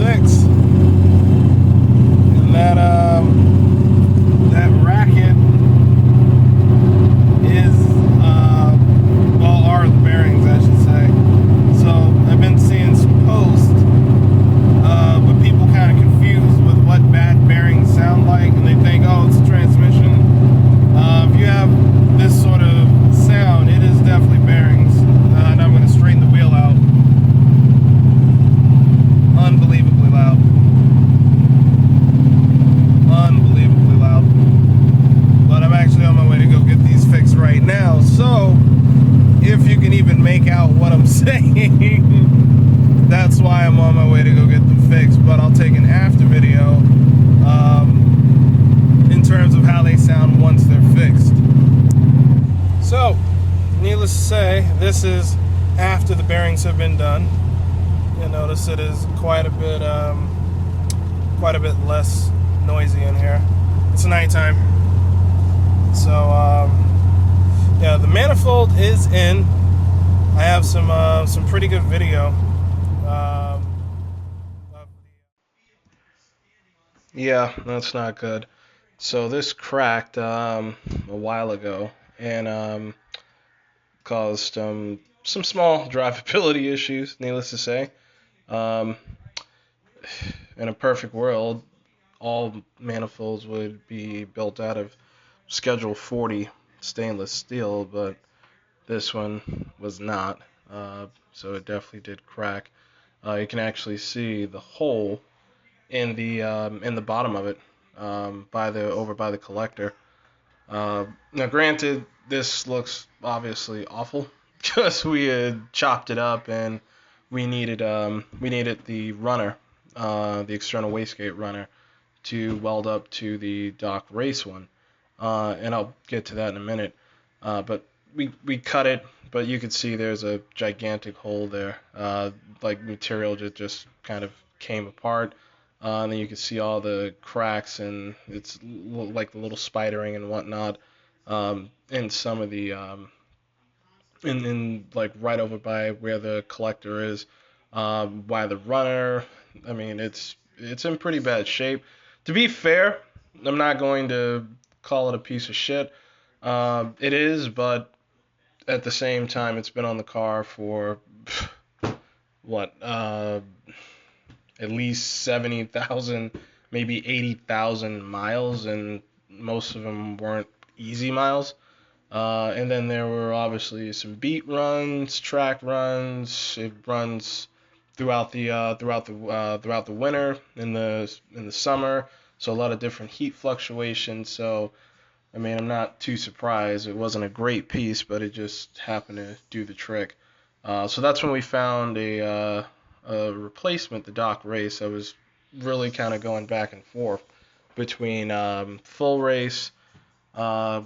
fix. And that racket is, well, are the bearings, I should say. So I've been seeing some posts with people kind of confused with what bad bearings sound like, and they think, oh, it's a transmission. If you have this sort of sound, it is definitely bearings. And I'm going to straighten the wheel out. Unbelievably loud. Unbelievably loud. But I'm actually on my way to go get these fixed right now. So, if you can even make out what I'm saying, that's why I'm on my way to go get them fixed. But I'll take an after video in terms of how they sound once they're fixed. So, needless to say, this is after the bearings have been done. You'll notice it is quite a bit less noisy in here. It's nighttime, so yeah, the manifold is in. I have some pretty good video. Yeah, that's not good. So this cracked a while ago and caused some small drivability issues, needless to say. In a perfect world, all manifolds would be built out of Schedule 40 stainless steel, but this one was not. So it definitely did crack. You can actually see the hole in the bottom of it, over by the collector. Now, granted, this looks obviously awful because we had chopped it up and we needed the runner, the external wastegate runner, to weld up to the Doc Race one, and I'll get to that in a minute. But we cut it, but you can see there's a gigantic hole there. Like material just kind of came apart. And then you can see all the cracks, and it's like the little spidering and whatnot in some of the in like right over by where the collector is, by the runner. I mean, it's in pretty bad shape. To be fair, I'm not going to call it a piece of shit. It is, but at the same time, it's been on the car for what? At least 70,000, maybe 80,000 miles, and most of them weren't easy miles. And then there were obviously some beat runs, track runs. It runs throughout the winter, in the summer. So a lot of different heat fluctuations. So I mean, I'm not too surprised. It wasn't a great piece, but it just happened to do the trick. So that's when we found a replacement, the Doc Race. I was really kind of going back and forth between full race. There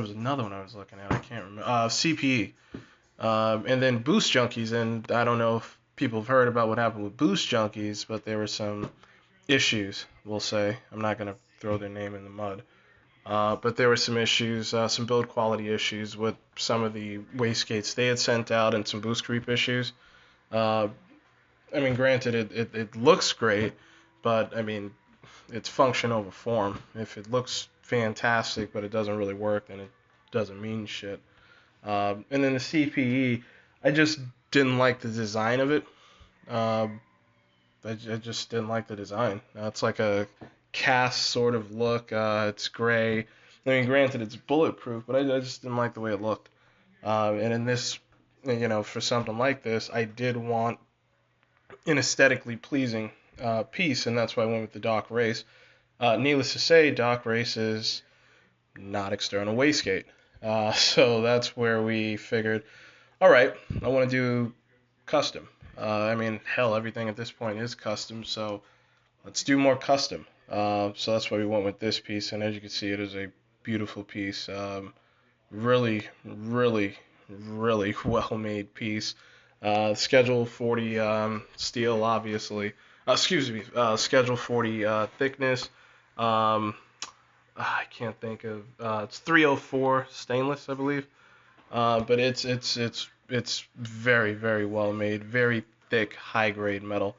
was another one I was looking at. I can't remember. CPE. And then Boost Junkies. And I don't know if people have heard about what happened with Boost Junkies, but there were some issues, we'll say. I'm not going to throw their name in the mud. But there were some issues, some build quality issues with some of the wastegates they had sent out, and some boost creep issues. I mean, granted, it looks great, but I mean, it's function over form. If it looks fantastic, but it doesn't really work, then it doesn't mean shit. And then the CPE, I just didn't like the design of it. I just didn't like the design. It's like a cast sort of look. It's gray. I mean, granted, it's bulletproof, but I just didn't like the way it looked. And in this, for something like this, I did want an aesthetically pleasing piece, and that's why I went with the Doc Race. Needless to say, Doc Race is not external wastegate. So that's where we figured, all right, I want to do custom. I mean, hell, everything at this point is custom, so let's do more custom. So that's why we went with this piece, and as you can see, it is a beautiful piece. Really, really, really well-made piece. Schedule 40 steel, obviously. Schedule 40 thickness. I can't think of. It's 304 stainless, I believe. But it's very, very well made. Very thick, high grade metal.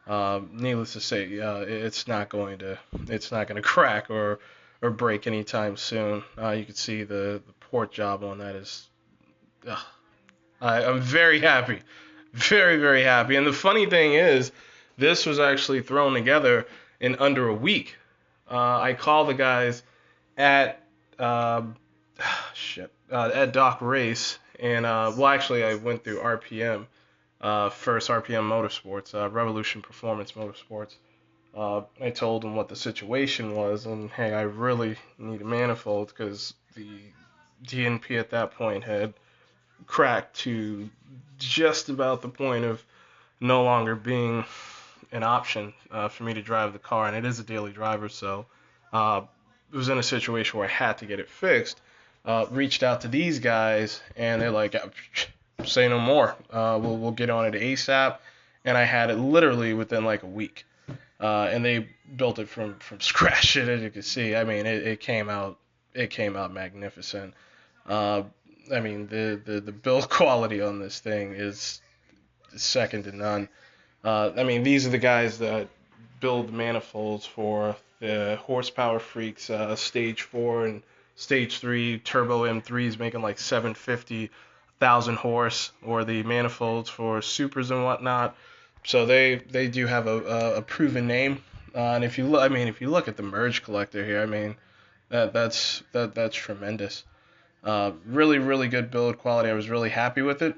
Needless to say, it's not going to crack or break anytime soon. You can see the port job on that is. I'm very happy, very very happy. And the funny thing is, this was actually thrown together in under a week. I called the guys at at Doc Race, and well, actually, I went through RPM, first RPM Motorsports, Revolution Performance Motorsports. I told them what the situation was, and hey, I really need a manifold because the DNP at that point had cracked to just about the point of no longer being an option for me to drive the car, and it is a daily driver, so it was in a situation where I had to get it fixed. Reached out to these guys, and they're like, say no more. We'll get on it ASAP, and I had it literally within like a week. And they built it from scratch, as you can see. I mean, it came out magnificent. I mean, the build quality on this thing is second to none. I mean, these are the guys that build manifolds for the Horsepower Freaks, Stage 4 and Stage 3 Turbo M3s making like 750,000 horse, or the manifolds for Supers and whatnot. So they do have a proven name. And if you look at the merge collector here, I mean, that's tremendous. Really, really good build quality. I was really happy with it.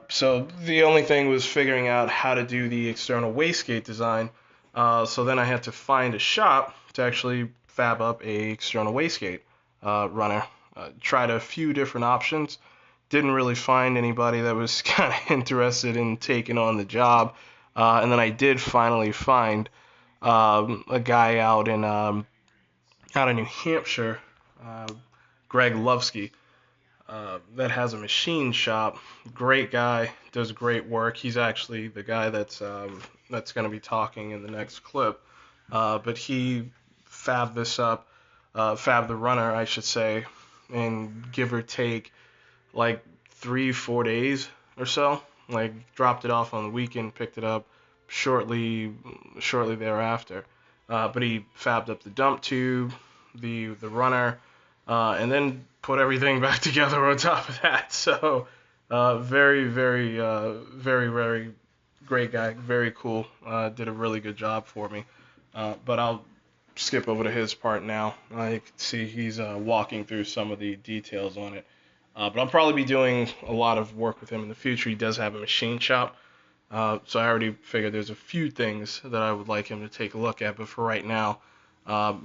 So the only thing was figuring out how to do the external wastegate design. So then I had to find a shop to actually fab up a external wastegate runner. Tried a few different options. Didn't really find anybody that was kind of interested in taking on the job. And then I did finally find a guy out in New Hampshire, Greg Lovsky, that has a machine shop. Great guy, does great work. He's actually the guy that's going to be talking in the next clip. But he fabbed this up, fabbed the runner, I should say, in give or take like 3-4 days or so. Like dropped it off on the weekend, picked it up shortly thereafter. But he fabbed up the dump tube, the runner, and then put everything back together on top of that. So very very great guy, very cool. Did a really good job for me. But I'll skip over to his part now. You can see he's walking through some of the details on it. But I'll probably be doing a lot of work with him in the future. He does have a machine shop. So I already figured there's a few things that I would like him to take a look at. But for right now,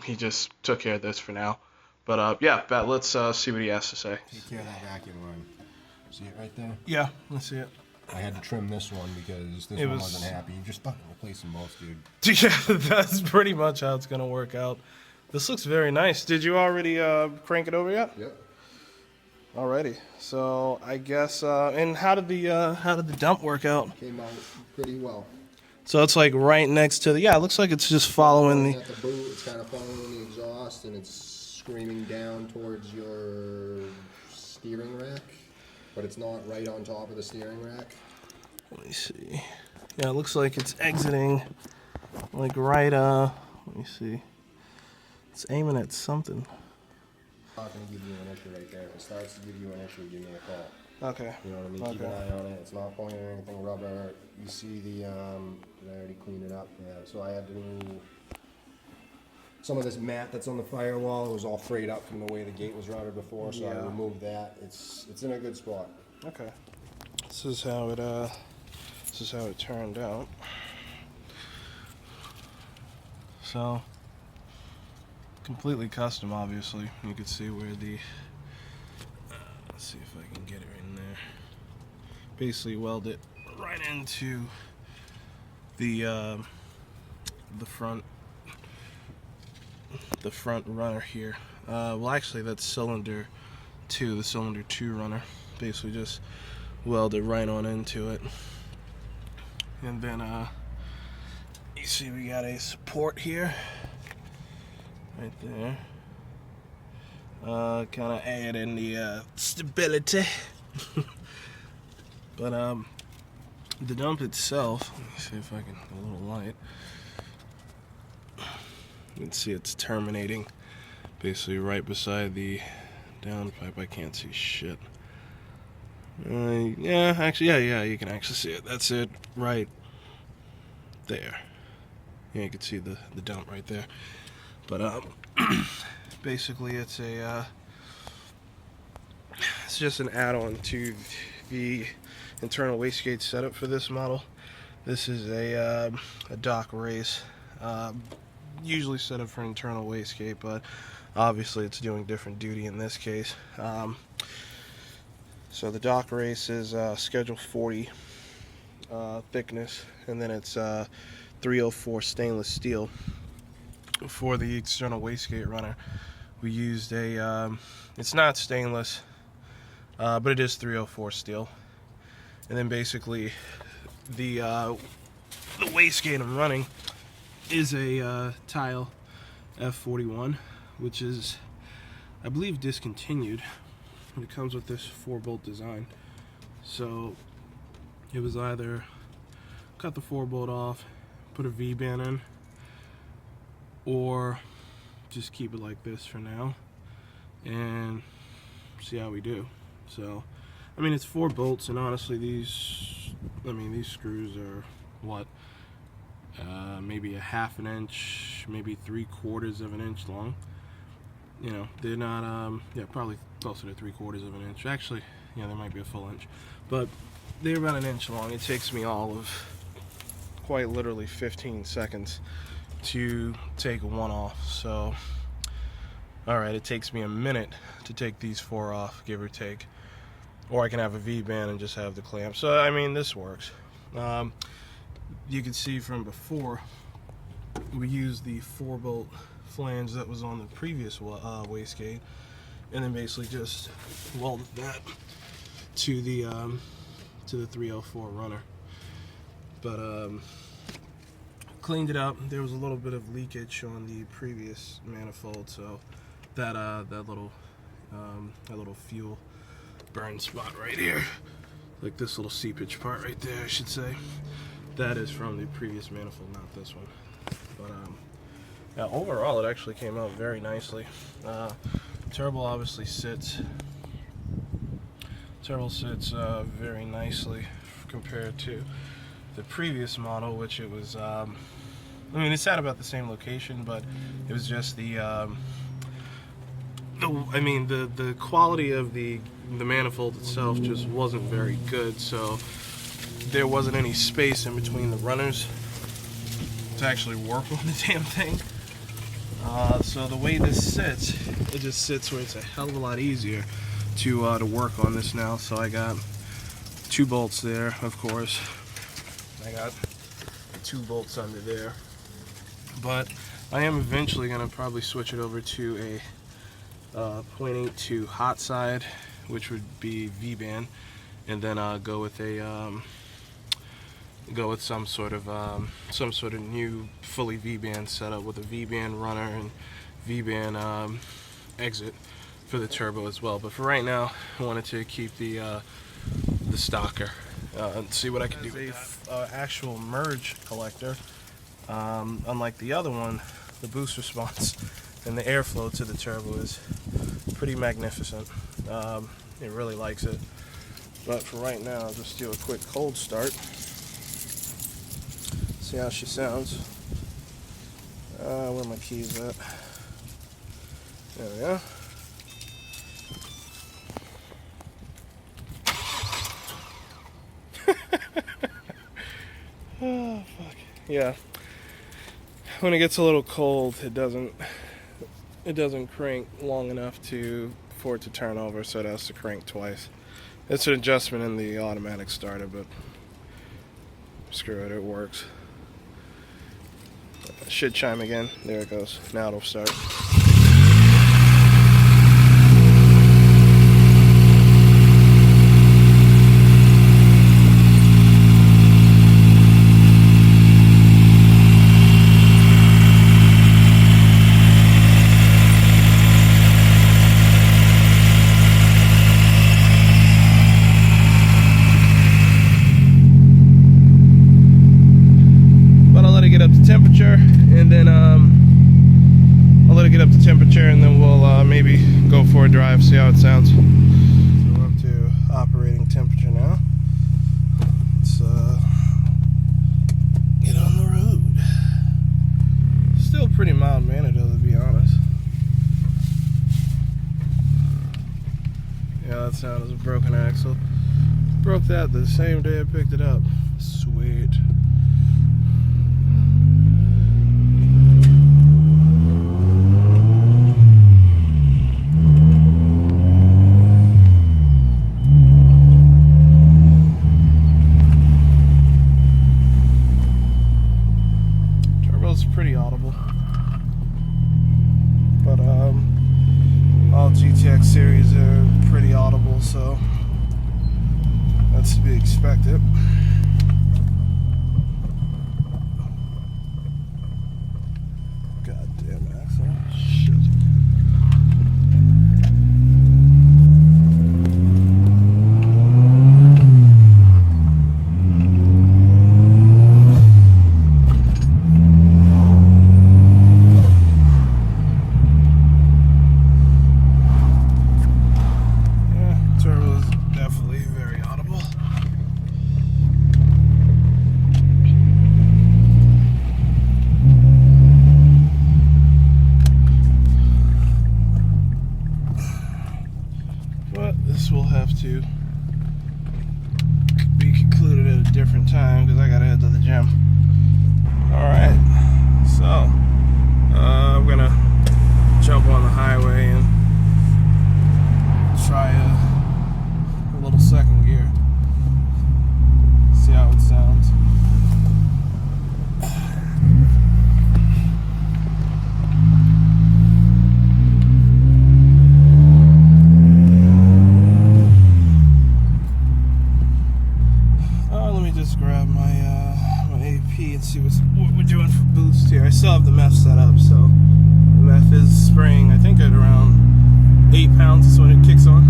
he just took care of this for now. But yeah, let's see what he has to say. Take care of that vacuum line. See it right there? Yeah, let's see it. I had to trim this one because this one wasn't happy. You just fucking replace them both, dude. Yeah, that's pretty much how it's gonna work out. This looks very nice. Did you already crank it over yet? Yep. Alrighty. So I guess and how did the dump work out? Came out pretty well. So it's like right next to the it looks like it's just following the at the boot, it's kind of following the exhaust, and it's screaming down towards your steering rack, but it's not right on top of the steering rack. Let me see. Yeah, it looks like it's exiting like right let me see. It's aiming at something. Not going to give you an issue right there. If it starts to give you an issue, give me a call. Okay. You know what I mean? Okay. Keep an eye on it. It's not pointing at anything rubber. You see the, I already cleaned it up. Yeah, so I had to do some of this mat that's on the firewall. It was all frayed up from the way the gate was routed before, so I removed that. It's in a good spot. Okay. This is how it turned out. So completely custom, obviously. You can see where the let's see if I can get it in there. Basically weld it right into the front runner here. Well, actually that's cylinder 2, the cylinder 2 runner. Basically just weld it right on into it. And then you see we got a support here. Right there. Kind of add in the stability. But The dump itself, let me see if I can get a little light. You can see it's terminating basically right beside the downpipe. I can't see shit. Yeah, actually, yeah, you can actually see it. That's it right there. Yeah, you can see the dump right there. But basically it's it's just an add-on to the internal wastegate setup for this model. This is a Doc Race, usually set up for internal wastegate, but obviously it's doing different duty in this case. So the Doc Race is schedule 40 thickness, and then it's 304 stainless steel. For the external wastegate runner, we used a, it's not stainless, but it is 304 steel. And then basically the wastegate I'm running is a Tile F41, which is, I believe, discontinued. And it comes with this 4-bolt design. So it was either cut the 4-bolt off, put a V-band in, or just keep it like this for now and see how we do. So I mean, it's 4 bolts, and honestly these screws are what, maybe a half an inch, maybe 3/4 of an inch long. You know, they're not yeah, probably closer to 3/4 of an inch. Actually, yeah, there might be a full inch, but they're about an inch long. It takes me all of quite literally 15 seconds to take one off. So alright, it takes me a minute to take these 4 off, give or take, or I can have a V-band and just have the clamp. So I mean, this works. You can see from before, we used the 4-bolt flange that was on the previous wastegate, and then basically just welded that to the 304 runner. But cleaned it up. There was a little bit of leakage on the previous manifold, so that little fuel burn spot right here, like this little seepage part right there, I should say, that is from the previous manifold, not this one. But yeah, overall it actually came out very nicely. Turbo obviously sits very nicely compared to the previous model, which it was I mean, it's at about the same location, but it was just the quality of the manifold itself just wasn't very good, so there wasn't any space in between the runners to actually work on the damn thing. So the way this sits, it just sits where it's a hell of a lot easier to work on this now. So I got 2 bolts there, of course. I got 2 bolts under there. But I am eventually going to probably switch it over to a 0.82 hot side, which would be V-band, and then go with some sort of new fully V-band setup with a V-band runner and V-band exit for the turbo as well. But for right now, I wanted to keep the stocker and see what I can do with that. Actual merge collector. Unlike the other one, the boost response and the airflow to the turbo is pretty magnificent. It really likes it. But for right now, I'll just do a quick cold start. See how she sounds. Where are my keys at? There we go. Oh, fuck. Yeah. When it gets a little cold, it doesn't crank long enough for it to turn over, so it has to crank twice. It's an adjustment in the automatic starter, but screw it, it works. Should chime again. There it goes. Now it'll start. drive, see how it sounds. So we're up to operating temperature now. Let's get on the road. Still pretty mild mannered though, to be honest. Yeah, that sound is a broken axle. Broke that the same day I picked it up. Sweet. Turbo's pretty audible. But all GTX series are pretty audible, so that's to be expected. Goddamn axle. Shit. This will have to be concluded at a different time because I gotta head to the gym. Alright, so I'm gonna jump on the highway and try a little second gear. See how it sounds. Grab my AP and see what we're doing for boost here. I still have the MEF set up, so the MEF is spraying, I think, at around 8 pounds is when it kicks on.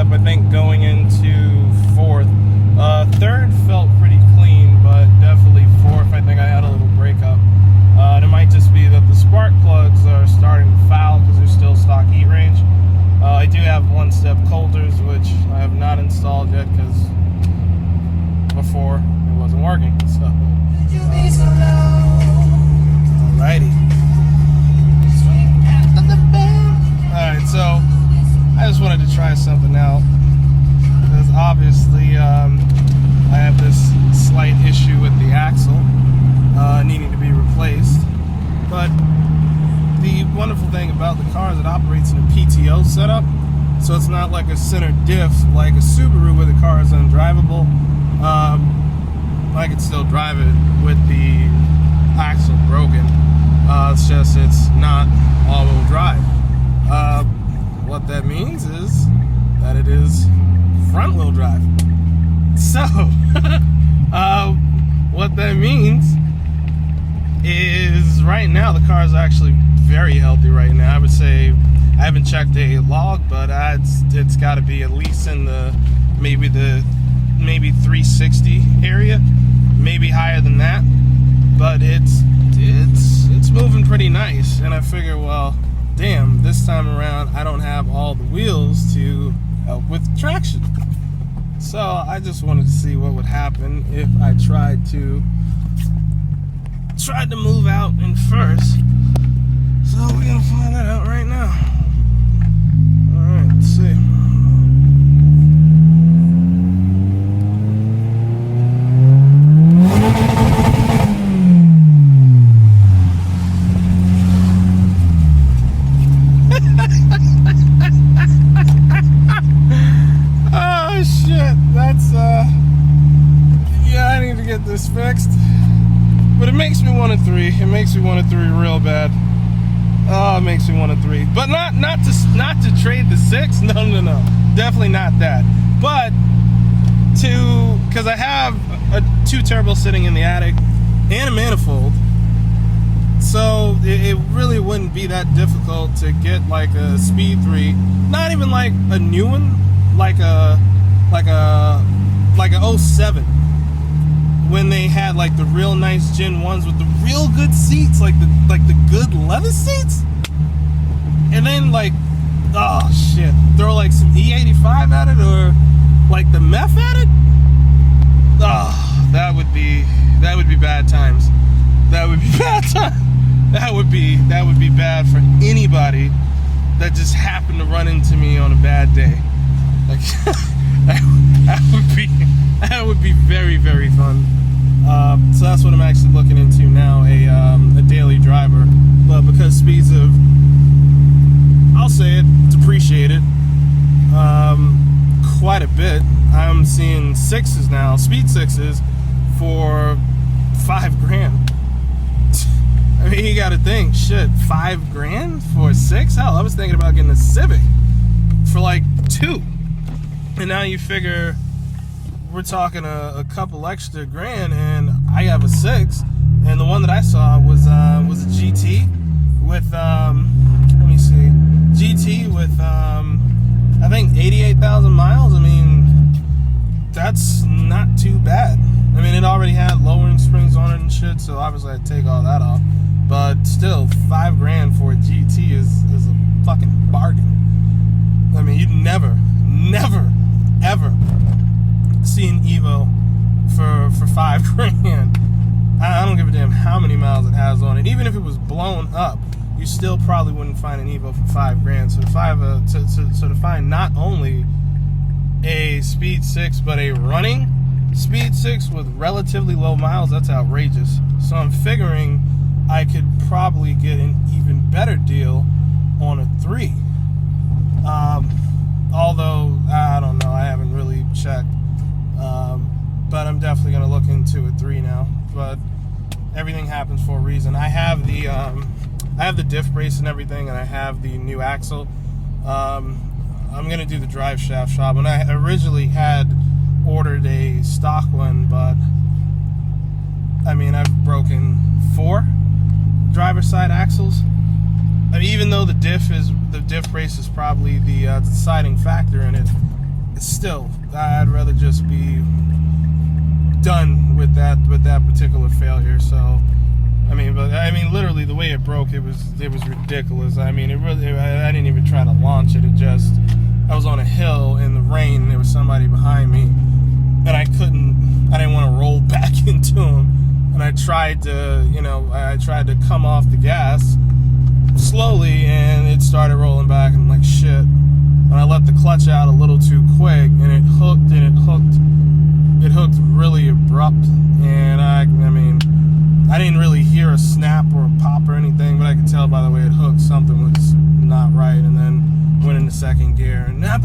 I think going into fourth. Third felt pretty clean, but definitely fourth, I think I had a little breakup. It might just be that the spark plugs are starting to foul because they're still stock heat range. I do have one-step colders, which I have not installed yet because before it wasn't working. So, alrighty. Alright, so I just wanted to try something out because obviously I have this slight issue with the axle needing to be replaced, but the wonderful thing about the car is it operates in a PTO setup, so it's not like a center diff like a Subaru where the car is undrivable. I could still drive it with the axle broken. It's just it's not all-wheel drive. What that means is that it is front-wheel drive. So, what that means is right now the car is actually very healthy right now. I would say I haven't checked a log, but it's got to be at least in the maybe 360 area, maybe higher than that. But it's moving pretty nice, and I figure, well, damn, this time around I don't have all the wheels to help with traction. So I just wanted to see what would happen if I tried to move out in first. So we're gonna find that out right now. Alright, let's see. Oh shit, that's yeah, I need to get this fixed. But it makes me want a 3. It makes me want a 3 real bad. Oh, it makes me want a 3. But not to trade the 6. No. Definitely not that. But because I have a 2 turbo sitting in the attic and a manifold. So it really wouldn't be that difficult to get like a speed 3. Not even like a new one, like a 07. When they had like the real nice Gen 1s with the real good seats, like the good leather seats, and then like, oh shit, throw like some E85 at it or like the meth at it. Oh, that would be bad times. That would be bad time. That would be bad for anybody that just happened to run into me on a bad day. Like that would be very, very fun. So that's what I'm actually looking into now, a daily driver. But because speeds have, I'll say it, depreciated quite a bit. I'm seeing 6s now, speed 6s for $5,000. I mean, you got to think, shit, $5,000 for a 6? Hell, I was thinking about getting a Civic for like 2. And now you figure we're talking a couple extra grand, and I have a 6, and the one that I saw was a GT with let me see, GT with I think 88,000 miles. I mean, that's not too bad. I mean, it already had lowering springs on it and shit, so obviously I'd take all that off. But still, $5,000 for a GT is a fucking bargain. I mean, you'd never, ever see an Evo for $5,000. I don't give a damn how many miles it has on it. Even if it was blown up, you still probably wouldn't find an Evo for $5,000. So to find not only a speed 6 but a running speed 6 with relatively low miles, that's outrageous. So I'm figuring I could probably get an even better deal on a 3. Although I don't know, I haven't really checked. But I'm definitely gonna look into a 3 now. But everything happens for a reason. I have the diff brace and everything, and I have the new axle. I'm gonna do the drive shaft shop, and I originally had ordered a stock one, but I mean, I've broken 4 driver side axles. I mean, even though the diff brace is probably the deciding factor in it, it's still, I'd rather just be done with that particular failure. So I mean, literally the way it broke, it was ridiculous. I mean, I didn't even try to launch it. I was on a hill in the rain, and there was somebody behind me, and I didn't want to roll back into him, and I tried to come off the gas slowly, and it started rolling back, and I'm like, shit. And I let the clutch out a little too quick, and it hooked really abrupt, and I mean, I didn't really hear a snap or a pop or anything, but I could tell by the way it hooked something was not right, and then went into second gear, and I'm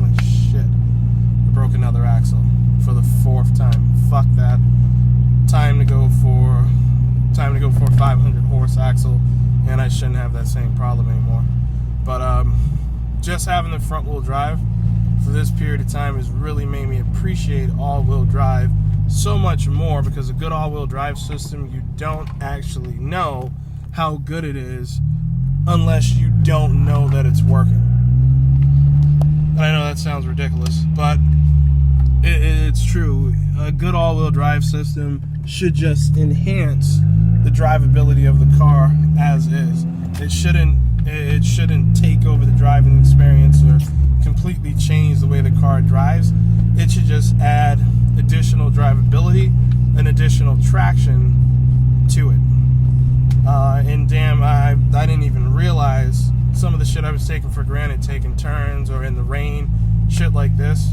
like, shit, I broke another axle for the 4th time. Fuck that. Time to go for a 500 horse axle, and I shouldn't have that same problem anymore. But just having the front wheel drive for this period of time has really made me appreciate all-wheel drive so much more, because a good all-wheel drive system, you don't actually know how good it is unless you don't know that it's working. And I know that sounds ridiculous, but it's true. A good all-wheel drive system should just enhance the drivability of the car as is. It shouldn't take over the driving experience or completely change the way the car drives. It should just add additional drivability and additional traction to it. And damn, I didn't even realize some of the shit I was taking for granted, taking turns or in the rain, shit like this.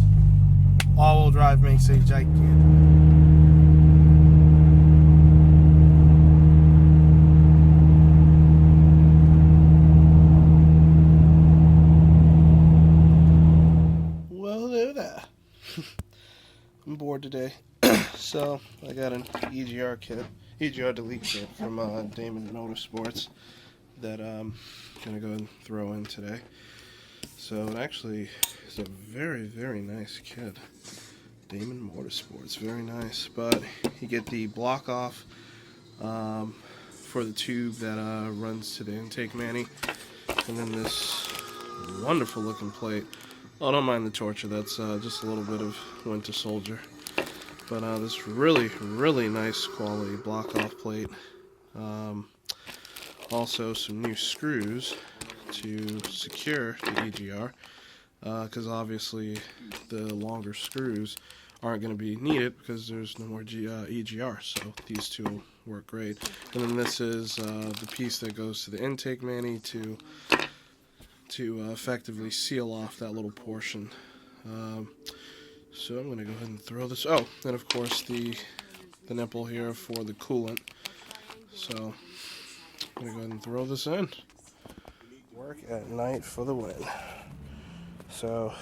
All-wheel drive makes a gigantic. I'm bored today, so I got an EGR kit, EGR delete kit from Damon Motorsports that I'm gonna go and throw in today. So it actually is a very, very nice kit. Damon Motorsports, very nice. But you get the block off for the tube that runs to the intake mani, and then this wonderful looking plate. Oh, don't mind the torture, that's just a little bit of Winter Soldier. But this really, really nice quality block-off plate. Also some new screws to secure the EGR, because obviously the longer screws aren't going to be needed because there's no more EGR, so these two work great. And then this is the piece that goes to the intake mani to effectively seal off that little portion. So I'm going to go ahead and throw this. Oh, and of course the nipple here for the coolant. So I'm going to go ahead and throw this in. Work at night for the win. So,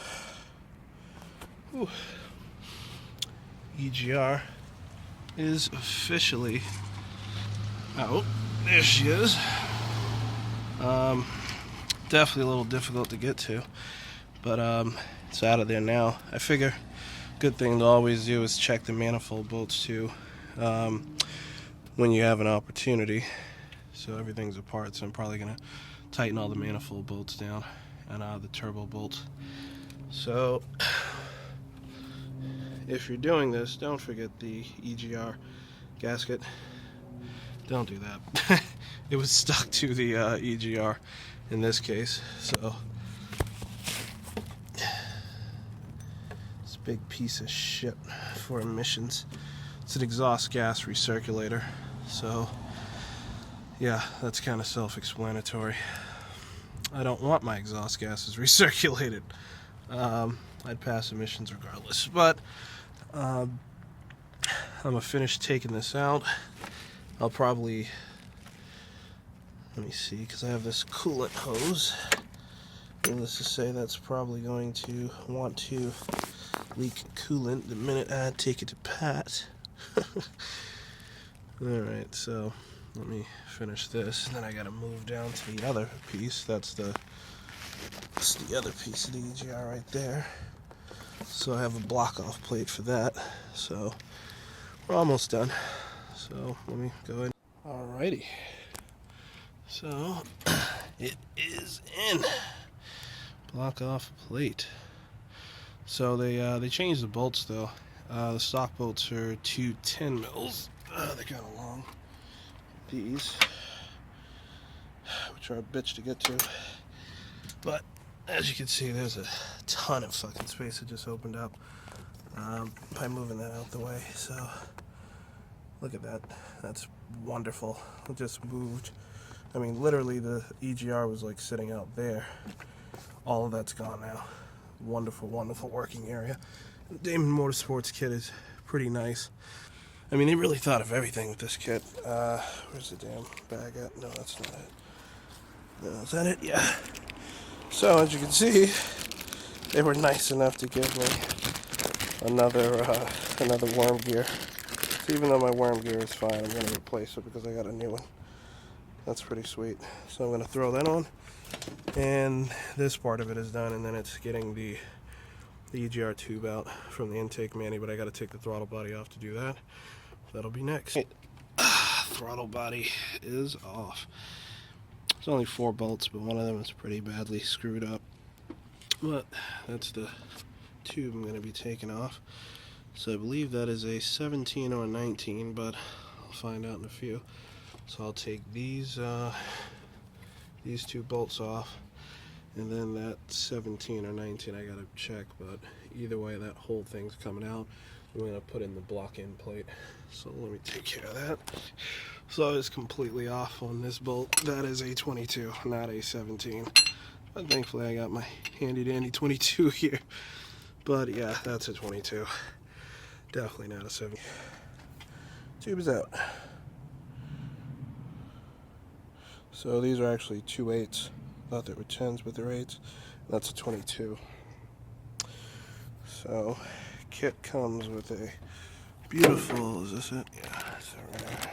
EGR is officially out. There she is. Definitely a little difficult to get to, but it's out of there now. I figure good thing to always do is check the manifold bolts too when you have an opportunity. So everything's apart, so I'm probably gonna tighten all the manifold bolts down and the turbo bolts. So if you're doing this, don't forget the EGR gasket. Don't do that. It was stuck to the EGR in this case, so it's a big piece of shit for emissions. It's an exhaust gas recirculator, so yeah, that's kind of self-explanatory. I don't want my exhaust gases recirculated. I'd pass emissions regardless, but I'm gonna finish taking this out. I'll probably, let me see, because I have this coolant hose. Needless to say, that's probably going to want to leak coolant the minute I take it to Pat. Alright, so let me finish this, and then I gotta move down to the other piece. That's the other piece of the EGR right there. So I have a block-off plate for that. So we're almost done. So let me go ahead. Alrighty. So it is in. Block-off plate. So they changed the bolts though. The stock bolts are 210 mils. They're kind of long. These, which are a bitch to get to, but as you can see, there's a ton of fucking space that just opened up by moving that out the way. So look at that. That's wonderful. It just moved. I mean, literally the EGR was like sitting out there. All of that's gone now. Wonderful, wonderful working area. The Damon Motorsports kit is pretty nice. I mean, they really thought of everything with this kit. Where's the damn bag at? No, that's not it. No, is that it? Yeah. So, as you can see, they were nice enough to give me another worm gear. So even though my worm gear is fine, I'm going to replace it because I got a new one. That's pretty sweet. So I'm going to throw that on. And this part of it is done, and then it's getting the EGR tube out from the intake mani, but I got to take the throttle body off to do that. That'll be next. Throttle body is off. It's only 4 bolts, but one of them is pretty badly screwed up. But that's the tube I'm going to be taking off. So I believe that is a 17 or a 19, but I'll find out in a few. So I'll take these 2 bolts off, and then that 17 or 19 I gotta check, but either way that whole thing's coming out. I'm gonna put in the block-in plate, so let me take care of that. So it's completely off on this bolt. That is a 22, not a 17, but thankfully I got my handy dandy 22 here. But yeah, that's a 22, definitely not a 17. Tube is out. So these are actually 2 8s. Thought they were 10s, but they're 8s. That's a 22. So kit comes with a beautiful, is this it? Yeah, that's it right there.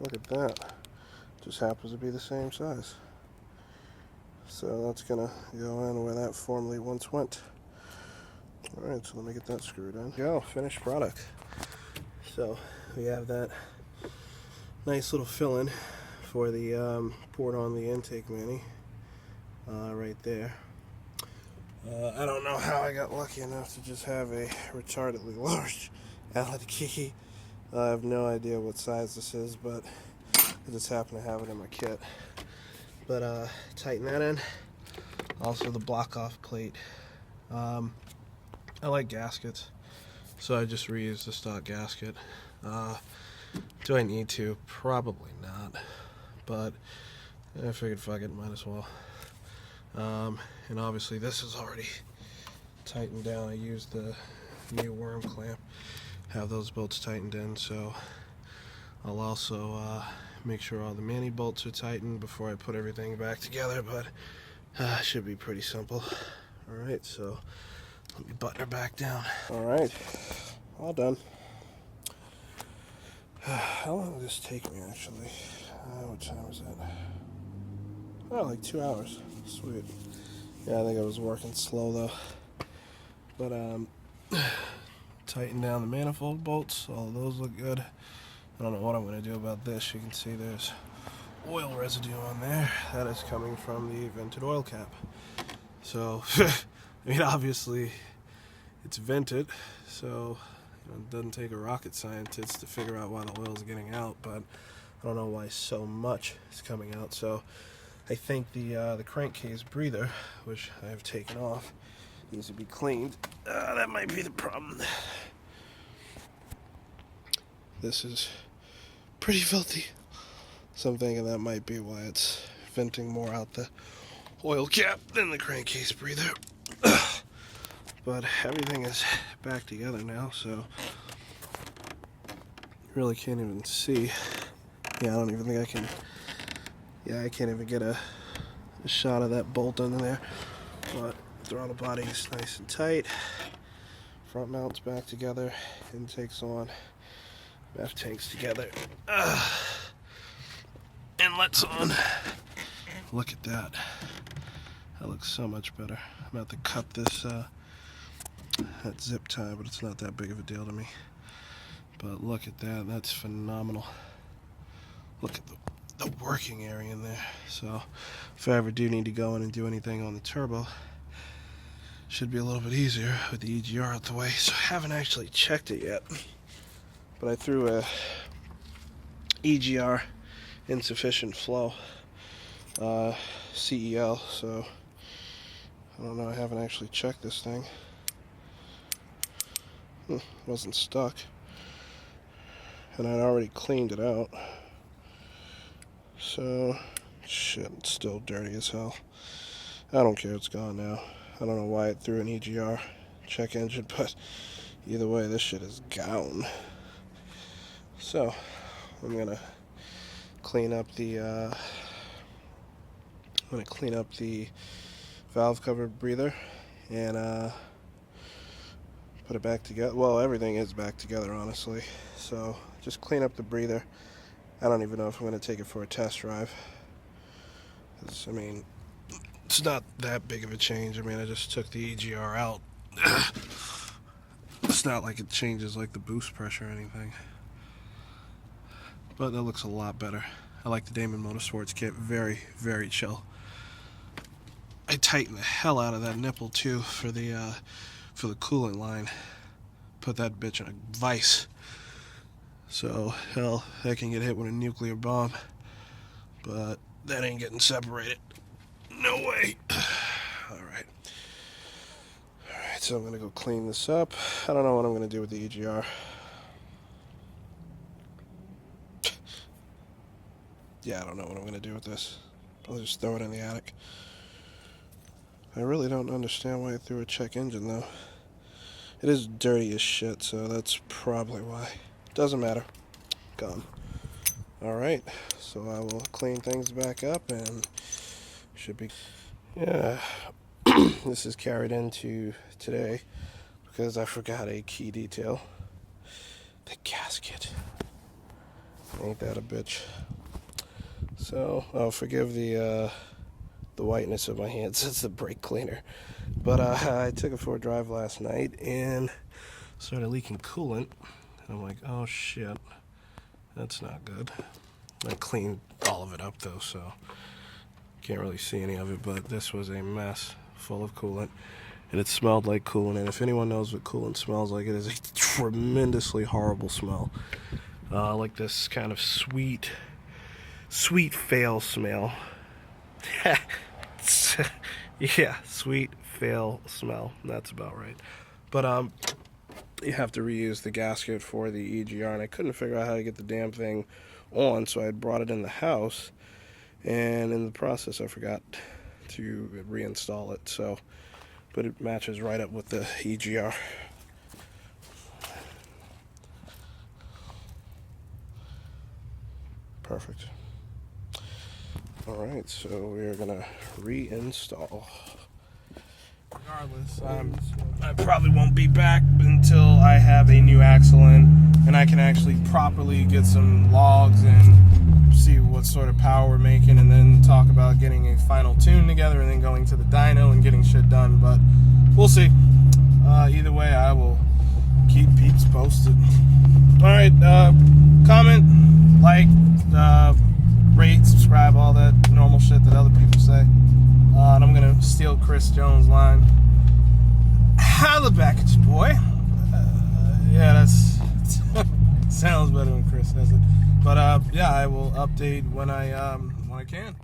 Look at that. Just happens to be the same size. So that's gonna go in where that formerly once went. Alright, so let me get that screwed in. Go, finished product. So we have that nice little fill-in for the port on the intake mani right there. I don't know how I got lucky enough to just have a retardedly large outlet key. I have no idea what size this is, but I just happen to have it in my kit. But tighten that in. Also the block off plate. I like gaskets, so I just reused the stock gasket. Do I need to? Probably not, but I figured fuck it, might as well. And obviously this is already tightened down. I used the new worm clamp, have those bolts tightened in, so I'll also make sure all the mani bolts are tightened before I put everything back together, but should be pretty simple. Alright, so let me button her back down. Alright, all done. How long did this take me actually? What time is it? Oh, like 2 hours. Sweet. Yeah, I think I was working slow though. But tighten down the manifold bolts. All of those look good. I don't know what I'm going to do about this. You can see there's oil residue on there. That is coming from the vented oil cap. So, I mean, obviously it's vented, so it doesn't take a rocket scientist to figure out why the oil is getting out, but I don't know why so much is coming out. So I think the crankcase breather, which I have taken off, needs to be cleaned. That might be the problem. This is pretty filthy, so I'm thinking that might be why it's venting more out the oil cap than the crankcase breather. But everything is back together now, so really can't even see. Yeah, I don't even think I can. Yeah, I can't even get a shot of that bolt under there. But throttle body is nice and tight. Front mount's back together. Intake's on. F tank's together. Inlet's on. Look at that. That looks so much better. I'm about to cut this that zip tie, but it's not that big of a deal to me. But look at that. That's phenomenal. Look at the working area in there. So if I ever do need to go in and do anything on the turbo, should be a little bit easier with the EGR out the way. So I haven't actually checked it yet, but I threw a EGR insufficient flow CEL, so I don't know, I haven't actually checked this thing. Wasn't stuck, and I'd already cleaned it out. So shit, it's still dirty as hell. I don't care, it's gone now. I don't know why it threw an EGR check engine, but either way, this shit is gone. So I'm gonna clean up the valve cover breather and put it back together. Well, everything is back together, honestly. So just clean up the breather. I don't even know if I'm going to take it for a test drive. I mean, it's not that big of a change. I mean, I just took the EGR out. It's not like it changes like the boost pressure or anything. But that looks a lot better. I like the Damon Motorsports kit. Very, very chill. I tightened the hell out of that nipple too for the coolant line. Put that bitch in a vise. So hell, that can get hit with a nuclear bomb. But that ain't getting separated. No way. Alright. Alright, so I'm going to go clean this up. I don't know what I'm going to do with the EGR. Yeah, I don't know what I'm going to do with this. I'll just throw it in the attic. I really don't understand why I threw a check engine, though. It is dirty as shit, so that's probably why. Doesn't matter. Gone. Alright, so I will clean things back up and should be... Yeah, this is carried into today because I forgot a key detail. The gasket. Ain't that a bitch. So, I'll forgive the whiteness of my hands. It's the brake cleaner. But I took it for a drive last night and started leaking coolant. And I'm like, oh shit, that's not good. I cleaned all of it up though, so can't really see any of it, but this was a mess full of coolant. And it smelled like coolant, and if anyone knows what coolant smells like, it is a tremendously horrible smell. Like this kind of sweet fail smell. Yeah, sweet fail smell. That's about right. But you have to reuse the gasket for the EGR, and I couldn't figure out how to get the damn thing on, so I had brought it in the house, and in the process I forgot to reinstall it. So, but it matches right up with the EGR. Perfect. Alright, so we're gonna reinstall. Regardless, I probably won't be back until I have a new axle in and I can actually properly get some logs and see what sort of power we're making, and then talk about getting a final tune together and then going to the dyno and getting shit done. But we'll see. Either way, I will keep peeps posted. Alright, comment, like, rate, subscribe, all that normal shit that other people say. And I'm gonna steal Chris Jones' line. Holla back at you, boy. Yeah, that's sounds better when Chris says it. But yeah, I will update when I can.